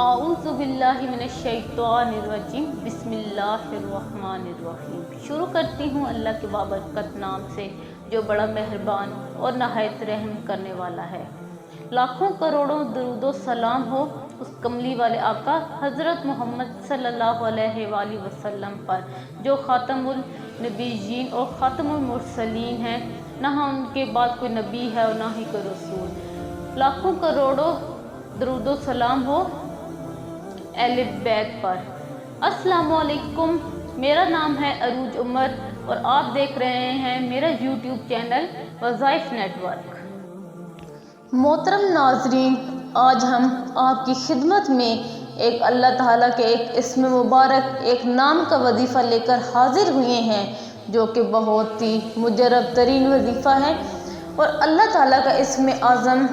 اعوذ باللہ من الشیطان الرجیم بسم اللہ الرحمن الرحیم۔ شروع کرتی ہوں اللہ کے بابرکت نام سے جو بڑا مہربان اور نہایت رحم کرنے والا ہے۔ لاکھوں کروڑوں درود و سلام ہو اس کملی والے آقا حضرت محمد صلی اللہ علیہ وآلہ وسلم پر جو خاتم النبیین اور خاتم المرسلین ہیں، نہ ان کے بعد کوئی نبی ہے اور نہ ہی کوئی رسول۔ لاکھوں کروڑوں درود و سلام ہو اہل بیت پر۔ السلام علیکم، میرا نام ہے عروج عمر اور آپ دیکھ رہے ہیں میرا یوٹیوب چینل وظائف نیٹ ورک۔ محترم ناظرین، آج ہم آپ کی خدمت میں ایک اللہ تعالیٰ کے ایک اسم مبارک، ایک نام کا وظیفہ لے کر حاضر ہوئے ہیں جو کہ بہت ہی مجرب ترین وظیفہ ہے، اور اللہ تعالیٰ کا اسم اعظم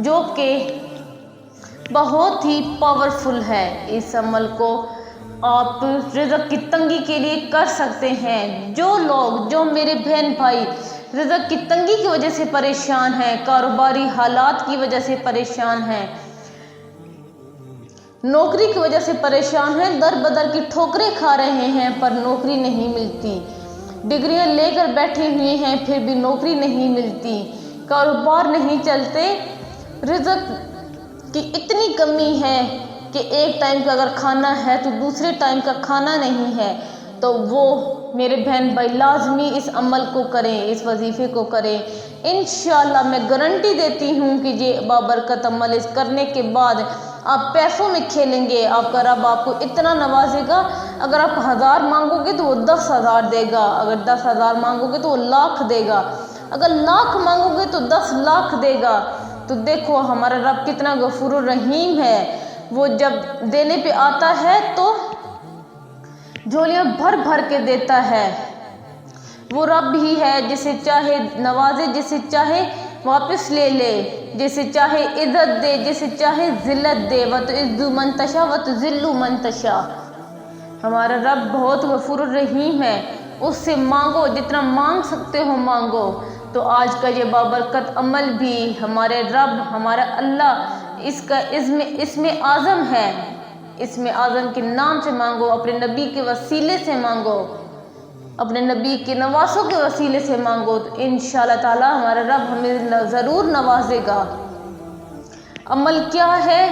جو کہ بہت ہی پاورفل ہے۔ اس عمل کو آپ رزق کی تنگی کے لیے کر سکتے ہیں۔ جو میرے بہن بھائی رزق کی تنگی کی وجہ سے پریشان ہیں، کاروباری حالات کی وجہ سے پریشان ہیں، نوکری کی وجہ سے پریشان ہیں، در بدر کی ٹھوکریں کھا رہے ہیں پر نوکری نہیں ملتی، ڈگریاں لے کر بیٹھے ہوئے ہیں پھر بھی نوکری نہیں ملتی، کاروبار نہیں چلتے، رزق کی اتنی کمی ہے کہ ایک ٹائم کا اگر کھانا ہے تو دوسرے ٹائم کا کھانا نہیں ہے، تو وہ میرے بہن بھائی لازمی اس عمل کو کریں، اس وظیفے کو کریں۔ انشاءاللہ میں گارنٹی دیتی ہوں کہ یہ بابرکت عمل اس کرنے کے بعد آپ پیسوں میں کھیلیں گے۔ آپ کا رب آپ کو اتنا نوازے گا، اگر آپ 1000 مانگو گے تو وہ 10,000 دے گا، اگر 10,000 مانگو گے تو وہ لاکھ دے گا، اگر لاکھ مانگو گے تو 10 لاکھ دے گا۔ تو دیکھو ہمارا رب کتنا غفور الرحیم ہے، وہ جب دینے پہ آتا ہے تو جھولیاں بھر بھر کے دیتا ہے۔ وہ رب ہی ہے جسے چاہے نوازے، جسے چاہے واپس لے لے، جسے چاہے عزت دے، جسے چاہے ذلت دے۔ وَتُعِزُّ مَن تَشَاءُ وَتُذِلُّ مَن تَشَاءُ۔ ہمارا رب بہت غفور الرحیم ہے، اس سے مانگو، جتنا مانگ سکتے ہو مانگو۔ تو آج کا یہ بابرکت عمل بھی ہمارے رب، ہمارا اللہ، اس کا اسم اعظم ہے، اسم اعظم کے نام سے مانگو، اپنے نبی کے وسیلے سے مانگو، اپنے نبی کے نواسوں کے وسیلے سے مانگو، تو انشاءاللہ تعالی ہمارا رب ہمیں ضرور نوازے گا۔ عمل کیا ہے،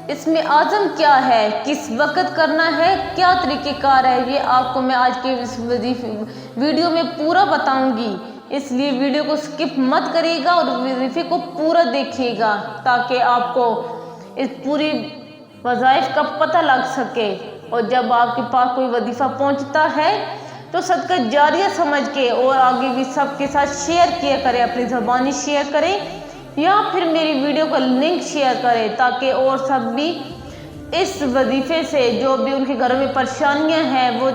اسم اعظم کیا ہے، کس وقت کرنا ہے، کیا طریقہ کار ہے، یہ آپ کو میں آج کے اس ویڈیو میں پورا بتاؤں گی، اس لیے ویڈیو کو سکپ مت کریے گا اور وظیفے کو پورا دیکھیے گا تاکہ آپ کو اس پوری وظائف کا پتہ لگ سکے، اور جب آپ کے پاس کوئی وظیفہ پہنچتا ہے تو صدقہ جاریہ سمجھ کے اور آگے بھی سب کے ساتھ شیئر کیا کریں، اپنی زبانی شیئر کریں یا پھر میری ویڈیو کا لنک شیئر کریں تاکہ اور سب بھی اس وظیفے سے، جو بھی ان کے گھروں میں پریشانیاں ہیں، وہ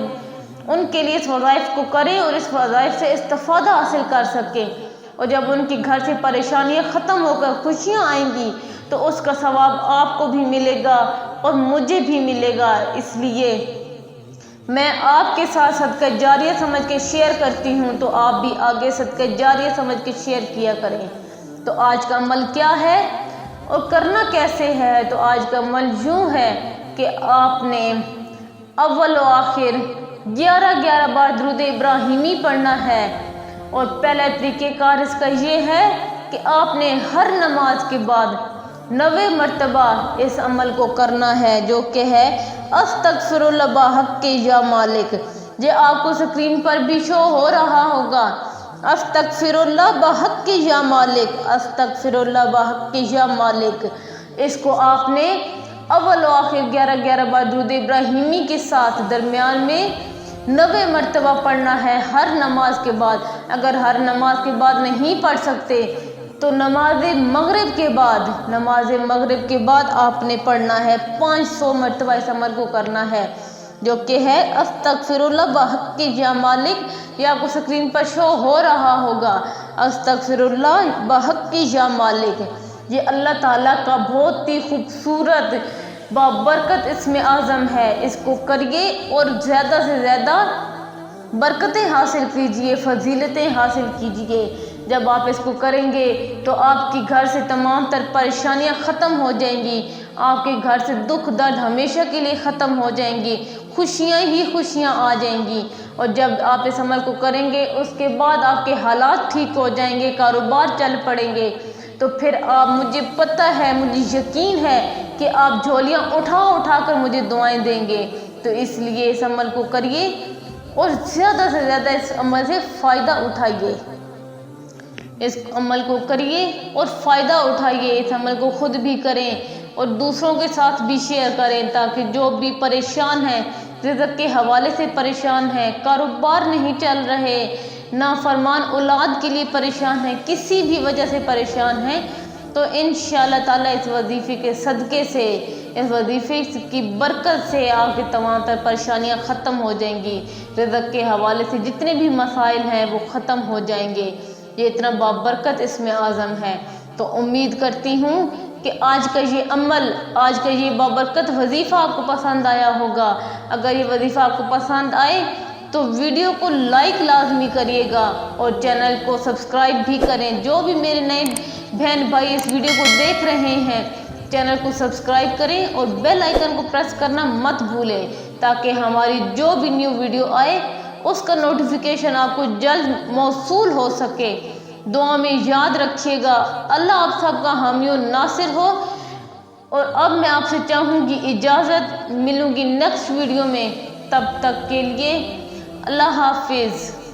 ان کے لیے اس وظائف کو کریں اور اس وظائف سے استفادہ حاصل کر سکیں، اور جب ان کے گھر سے پریشانیاں ختم ہو کر خوشیاں آئیں گی تو اس کا ثواب آپ کو بھی ملے گا اور مجھے بھی ملے گا۔ اس لیے میں آپ کے ساتھ صدقہ جاریہ سمجھ کے شیئر کرتی ہوں، تو آپ بھی آگے صدقہ جاریہ سمجھ کے شیئر کیا کریں۔ تو آج کا عمل کیا ہے اور کرنا کیسے ہے؟ تو آج کا عمل یوں ہے کہ آپ نے اول و آخر 11 بار درود ابراہیمی پڑھنا ہے، اور پہلا طریقہ کار اس کا یہ ہے کہ آپ نے ہر نماز کے بعد 90 مرتبہ اس عمل کو کرنا ہے، جو کہ ہے استغفر اللہ بحق یا مالک۔ یہ آپ کو سکرین پر بھی شو ہو رہا ہوگا، استغفر اللہ بحق یا مالک، استغفر اللہ بحق یا مالک۔ اس کو آپ نے اول و آخر 11 بار درود ابراہیمی کے ساتھ درمیان میں 90 مرتبہ پڑھنا ہے ہر نماز کے بعد۔ اگر ہر نماز کے بعد نہیں پڑھ سکتے تو نماز مغرب کے بعد آپ نے پڑھنا ہے 500 مرتبہ اس عمل کو کرنا ہے، جو کہ ہے استغفر اللہ بحق یا مالک۔ یہ آپ کو سکرین پر شو ہو رہا ہوگا، استغفر اللہ بحق یا مالک۔ یہ اللہ تعالیٰ کا بہت ہی خوبصورت بابرکت اسم اعظم ہے، اس کو کریے اور زیادہ سے زیادہ برکتیں حاصل کیجئے، فضیلتیں حاصل کیجئے۔ جب آپ اس کو کریں گے تو آپ کی گھر سے تمام تر پریشانیاں ختم ہو جائیں گی، آپ کے گھر سے دکھ درد ہمیشہ کے لیے ختم ہو جائیں گی، خوشیاں ہی خوشیاں آ جائیں گی۔ اور جب آپ اس عمل کو کریں گے اس کے بعد آپ کے حالات ٹھیک ہو جائیں گے، کاروبار چل پڑیں گے، تو پھر آپ، مجھے پتہ ہے، مجھے یقین ہے کہ آپ جھولیاں اٹھا اٹھا کر مجھے دعائیں دیں گے۔ تو اس لیے اس عمل کو کریے اور زیادہ سے زیادہ اس عمل سے فائدہ اٹھائیے، اس عمل کو کریے اور فائدہ اٹھائیے، اس عمل کو خود بھی کریں اور دوسروں کے ساتھ بھی شیئر کریں، تاکہ جو بھی پریشان ہیں، رزق کے حوالے سے پریشان ہیں، کاروبار نہیں چل رہے، نافرمان اولاد کے لیے پریشان ہیں، کسی بھی وجہ سے پریشان ہیں، تو انشاءاللہ تعالیٰ اس وظیفے کے صدقے سے، اس وظیفے کی برکت سے آپ کی تمام تر پریشانیاں ختم ہو جائیں گی، رزق کے حوالے سے جتنے بھی مسائل ہیں وہ ختم ہو جائیں گے۔ یہ اتنا بابرکت اس میں اعظم ہے۔ تو امید کرتی ہوں کہ آج کا یہ عمل، آج کا یہ بابرکت وظیفہ آپ کو پسند آیا ہوگا۔ اگر یہ وظیفہ آپ کو پسند آئے تو ویڈیو کو لائک لازمی کریے گا اور چینل کو سبسکرائب بھی کریں۔ جو بھی میرے نئے بہن بھائی اس ویڈیو کو دیکھ رہے ہیں، چینل کو سبسکرائب کریں اور بیل آئیکن کو پریس کرنا مت بھولیں، تاکہ ہماری جو بھی نیو ویڈیو آئے اس کا نوٹیفیکیشن آپ کو جلد موصول ہو سکے۔ دعا میں یاد رکھیے گا۔ اللہ آپ سب کا حامی و ناصر ہو۔ اور اب میں آپ سے چاہوں گی اجازت، ملوں گی نیکسٹ ویڈیو میں، تب تک کے لیے اللہ حافظ۔